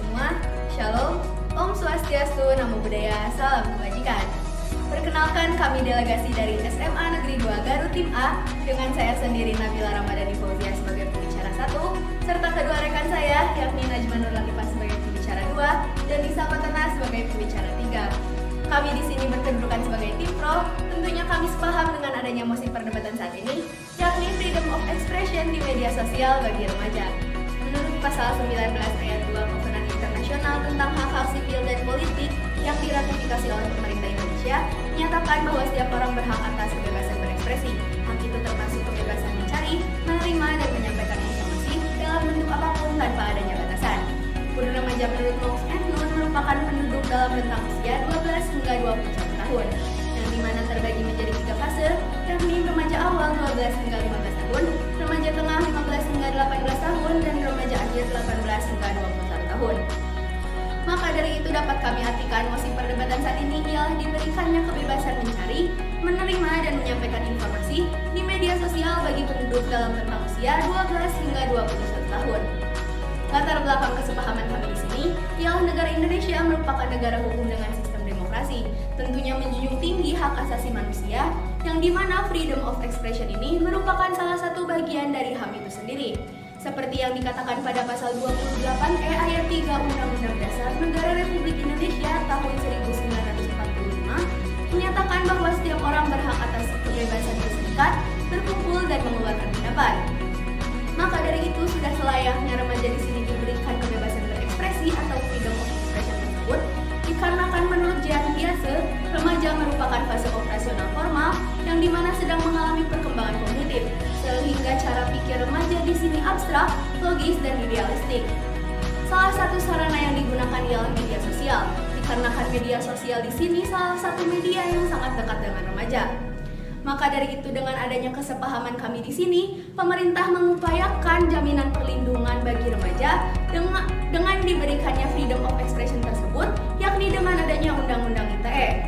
semua, Shalom, Om Swastiastu, Namo Buddhaya, Salam Kebajikan. Perkenalkan, kami delegasi dari SMA Negeri 2 Garut Tim A dengan saya sendiri Nabila Ramadhani Fauzia sebagai pembicara 1, serta kedua rekan saya yakni Najma Nur Latifah sebagai pembicara 2 dan Nisa Fatana sebagai pembicara 3. Kami di sini berkedudukan sebagai tim pro. Tentunya kami sepaham dengan adanya musim perdebatan saat ini, yakni freedom of expression di media sosial bagi remaja. Menurut pasal 19 ayat 2 Kovenant Internasional tentang hak-hak sipil dan politik yang diratifikasi oleh pemerintah Indonesia, menyatakan bahwa setiap orang berhak atas kebebasan berekspresi. Hak itu termasuk kebebasan mencari, menerima, dan menyampaikan informasi dalam bentuk apapun tanpa adanya batasan. Pura remaja menurut Maus and Nun merupakan penduduk dalam rentang usia 12 hingga 21 tahun, yang dimana terbagi menjadi 3 fase, yakni remaja awal 12 hingga 15 tahun, remaja tengah 15 hingga 18 tahun, dan remaja akhir 18 hingga 21 tahun. Maka dari itu dapat kami artikan musim perdebatan saat ini ialah diberikannya kebebasan mencari, menerima, dan menyampaikan informasi di media sosial bagi penduduk dalam rentang usia 12 hingga 21 tahun. Latar belakang kesepahaman kami di sini ialah negara Indonesia merupakan negara hukum dengan sistem demokrasi, tentunya menjunjung tinggi hak asasi manusia, yang dimana freedom of expression ini merupakan salah satu bagian dari HAM itu sendiri. Seperti yang dikatakan pada pasal 28E ayat 3 Undang-Undang Dasar Negara Republik Indonesia tahun 1945, menyatakan bahwa setiap orang berhak atas kebebasan berserikat, berkumpul, dan mengeluarkan pendapat. Maka dari itu sudah selayaknya remaja di sini diberikan kebebasan berekspresi atau freedom of expression tersebut, dikarenakan menurut Jean Piaget, remaja merupakan fase operasional formal yang dimana sedang mengalami perkembangan kognitif, sehingga cara pikir remaja di sini abstrak, logis, dan idealistik. Salah satu sarana yang digunakan ialah media sosial, dikarenakan media sosial di sini salah satu media yang sangat dekat dengan remaja. Maka dari itu dengan adanya kesepahaman kami di sini, pemerintah mengupayakan jaminan perlindungan bagi remaja dengan diberikannya freedom of expression tersebut, yakni dengan adanya Undang-Undang ITE.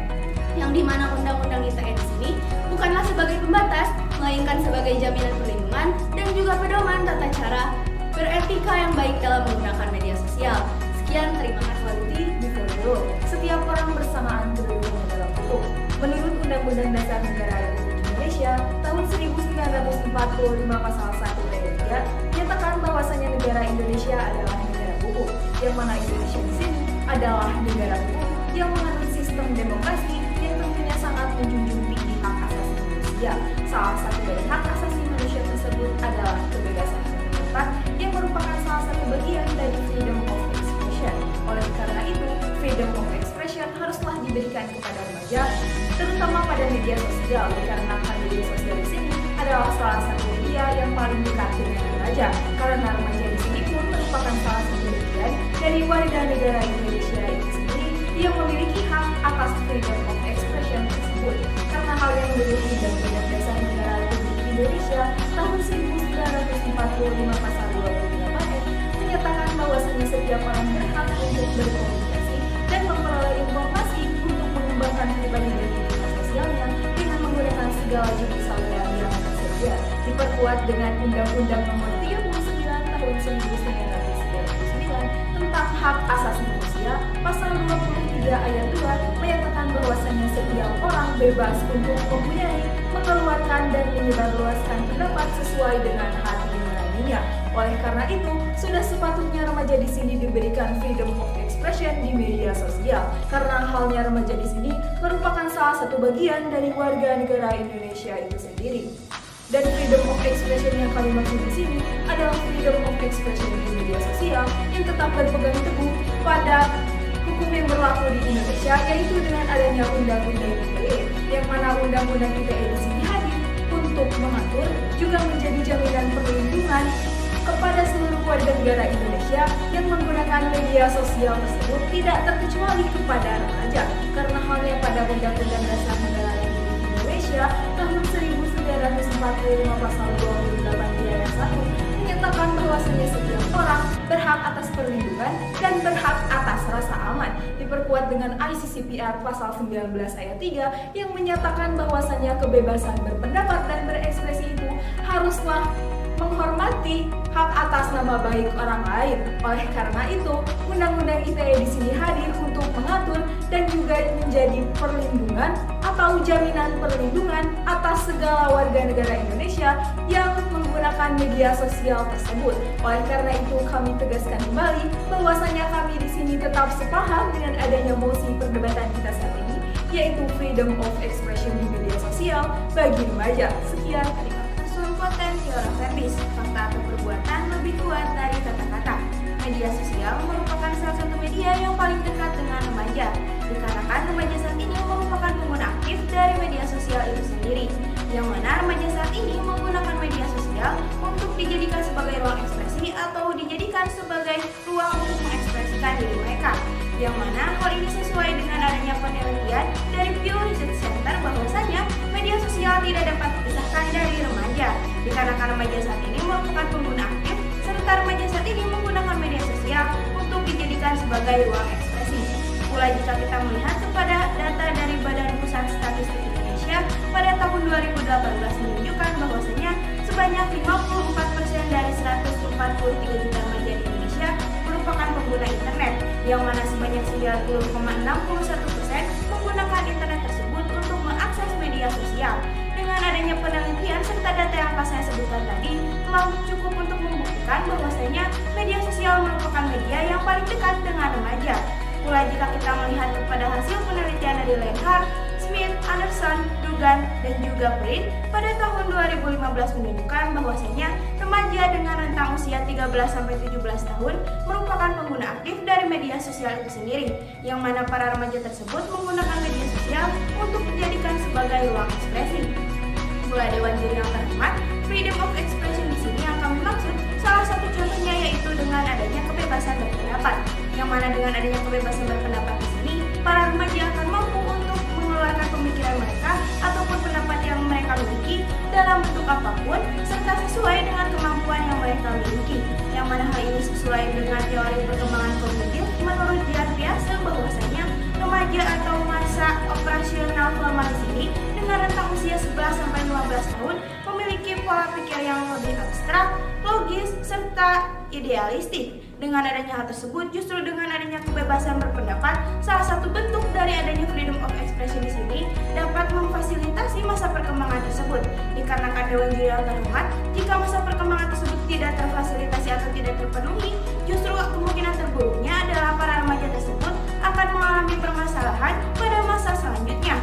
Yang dimana Undang-Undang ITE di sini bukanlah sebagai pembatas, melainkan sebagai jaminan perlindungan dan juga pedoman tata cara beretika yang baik dalam menggunakan media sosial. Sekian, terima kasih. Before dulu, setiap orang bersamaan kedudukannya dalam hukum. Menurut Undang-Undang Dasar Negara Republik Indonesia tahun 1945 pasal 1 ayat 3 menyatakan bahwasanya negara Indonesia adalah negara hukum, yang mana Indonesia di sini adalah negara hukum yang menganut sistem demokrasi yang tentunya sangat menjunjung tinggi hak asasi manusia. Salah satu dari hak asasi manusia tersebut adalah kebebasan berpendapat yang merupakan salah satu bagian dari freedom of expression. Oleh karena itu, freedom of expression haruslah diberikan kepada remaja, terutama pada media sosial, dikarenakan media sosial di sini adalah salah satu media yang paling dekat dengan remaja, karena remaja di sini pun merupakan salah satu bagian dari warga negara Indonesia itu sendiri yang memiliki hak atas freedom of expression tersebut. Karena hal yang menurut Undang-Undang Dasar Negara Republik Indonesia tahun 1945 pasal 28 menyatakan bahwasanya setiap orang berhak untuk berkomunikasi dan memperoleh informasi untuk mengembangkan pribadi dan identitas sosialnya dengan menggunakan segala jenis saluran yang tersedia. Diperkuat dengan Undang-Undang Nomor 39 tahun 1999 tentang hak asasi manusia, pasal 23 ayat 2 menyatakan bahwasanya setiap orang bebas untuk mempunyai, mengeluarkan, dan menyebarluaskan pendapat sesuai dengan hati nuraninya. Oleh karena itu, sudah sepatutnya remaja di sini diberikan freedom of expression di media sosial, karena halnya remaja di sini merupakan salah satu bagian dari warga negara Indonesia itu sendiri. Dan freedom of expression yang kami maksud di sini adalah freedom of expression di media sosial yang tetap berpegang teguh pada hukum yang berlaku di Indonesia, yaitu dengan adanya Undang-Undang ITE, yang mana Undang-Undang ITE di sini hadir untuk mengatur juga menjadi jaminan perlindungan kepada seluruh warga negara Indonesia yang menggunakan media sosial tersebut, tidak terkecuali kepada remaja, karena halnya pada Undang-Undang Dasar Negara Republik Indonesia tahun 1945 pasal 28 ayat 1 menyatakan bahwasanya setiap orang berhak atas perlindungan dan berhak atas rasa aman. Diperkuat dengan ICCPR pasal 19 ayat 3 yang menyatakan bahwasanya kebebasan berpendapat dan berekspresi itu haruslah menghormati hak atas nama baik orang lain. Oleh karena itu, Undang-Undang ITE di sini hadir untuk mengatur dan juga menjadi perlindungan atau jaminan perlindungan atas segala warga negara Indonesia yang menggunakan media sosial tersebut. Oleh karena itu, kami tegaskan kembali bahwasanya kami di sini tetap sepaham dengan adanya mosi perdebatan kita saat ini, yaitu freedom of expression di media sosial bagi remaja. Sekian, terima kasih. Potensi orang verbis, fakta atau perbuatan lebih kuat dari kata-kata. Media sosial merupakan salah satu media yang paling dekat dengan remaja, dikarenakan remaja saat ini merupakan pengguna aktif dari media sosial itu sendiri, yang mana remaja saat ini menggunakan media sosial untuk dijadikan sebagai ruang ekspresi atau dijadikan sebagai ruang untuk mengekspresikan diri mereka, yang mana hal ini sesuai dengan adanya penelitian dari Pew Research Center bahwasanya media sosial tidak dapat dipisahkan dari remaja, dikarenakan remaja saat ini merupakan pengguna aktif serta remaja saat ini menggunakan media sosial untuk dijadikan sebagai ruang ekspresi. Pula jika kita melihat kepada data dari Badan Pusat Statistik Indonesia pada tahun 2018 menunjukkan bahwasanya sebanyak 54% dari 143 juta remaja di Indonesia merupakan pengguna internet, yang mana sebanyak 90,61% menggunakan internet tersebut untuk mengakses media sosial. Dengan adanya penelitian serta data yang saya sebutkan tadi telah cukup untuk membuktikan bahwasanya media sosial merupakan media yang paling dekat dengan remaja. Pula jika kita melihat kepada hasil penelitian dari Lenhart, Smith, Anderson, Dugan, dan juga Brin pada tahun 2015 menunjukkan bahwasanya remaja dengan rentang usia 13-17 tahun merupakan pengguna aktif dari media sosial itu sendiri, yang mana para remaja tersebut menggunakan media sosial untuk dijadikan sebagai ruang ekspresi. Pula Dewan Juri yang terhormat, freedom of expression di sini yang kami maksud salah satu contohnya yaitu dengan adanya kebebasan berpendapat, yang mana dengan adanya kebebasan berpendapat di sini para remaja akan mampu untuk mengeluarkan pemikiran mereka ataupun pendapat yang mereka miliki dalam bentuk apapun serta sesuai dengan kemampuan yang mereka miliki, yang mana hal ini sesuai dengan teori perkembangan kognitif menurut Jan Piaget bahwasanya remaja atau masa operasional formal di sini dengan rentang usia 11-15 tahun memiliki pola pikir yang lebih abstrak, logis, serta idealistik. Dengan adanya hal tersebut, justru dengan adanya kebebasan berpendapat, salah satu bentuk dari adanya freedom of expression di sini dapat memfasilitasi masa perkembangan tersebut. Dikarenakan Dewan Juri yang terhormat, jika masa perkembangan tersebut tidak terfasilitasi atau tidak terpenuhi, justru kemungkinan terburuknya adalah para remaja tersebut akan mengalami permasalahan pada masa selanjutnya.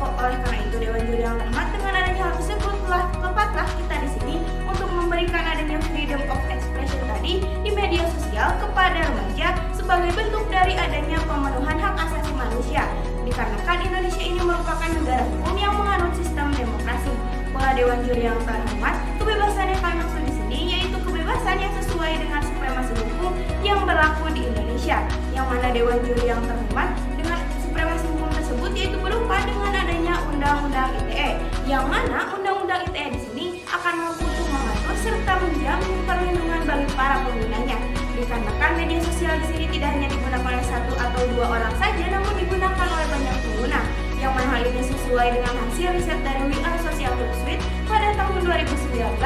Oleh karena itu, Dewan Juri yang terhormat, dengan adanya hal tersebut tepatlah kita di sini untuk memberikan adanya freedom of expression tadi di media sosial kepada remaja sebagai bentuk dari adanya pemenuhan hak asasi manusia. Dikarenakan Indonesia ini merupakan negara hukum yang menganut sistem demokrasi. Pula Dewan Juri yang terhormat, kebebasan yang kami maksud di sini yaitu kebebasan yang sesuai dengan supremasi hukum yang berlaku di Indonesia, yang mana Dewan Juri yang terhormat dengan supremasi hukum tersebut yaitu berupa dengan adanya Undang-Undang ITE, yang mana Undang-Undang ITE di sini akan mampu untuk mengatur serta menjamin perlindungan bagi para penggunanya. Dikarenakan media sosial di sini tidak hanya digunakan oleh satu atau dua orang saja, namun digunakan oleh banyak pengguna, yang mana hal ini sesuai dengan hasil riset dari We Are Social Suite pada tahun 2019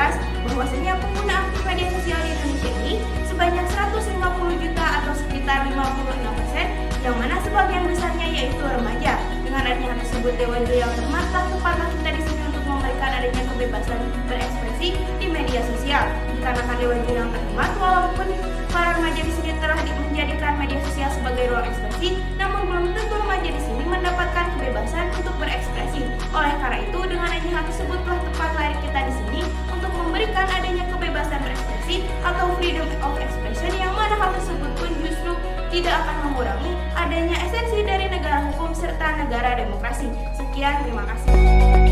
bahwasanya pengguna aktif media sosial di Indonesia ini sebanyak 150 juta atau sekitar 56%, yang mana sebagian besarnya yaitu remaja. Dengan adanya hal tersebut, Dewan Juri yang terhormat tepatlah kita di sini untuk memberikan adanya kebebasan berekspresi di media sosial. Dikarenakan Dewan Juri yang terhormat, walaupun para remaja di sini telah menjadikan media sosial sebagai ruang ekspresi, namun belum tentu remaja di sini mendapatkan kebebasan untuk berekspresi. Oleh karena itu, dengan adanya hal tersebut telah tepatlah kita di sini untuk memberikan adanya kebebasan berekspresi atau freedom of expression, yang mana hal tersebut pun justru tidak akan mengurangi adanya esensi dari negara hukum serta negara demokrasi. Sekian, terima kasih.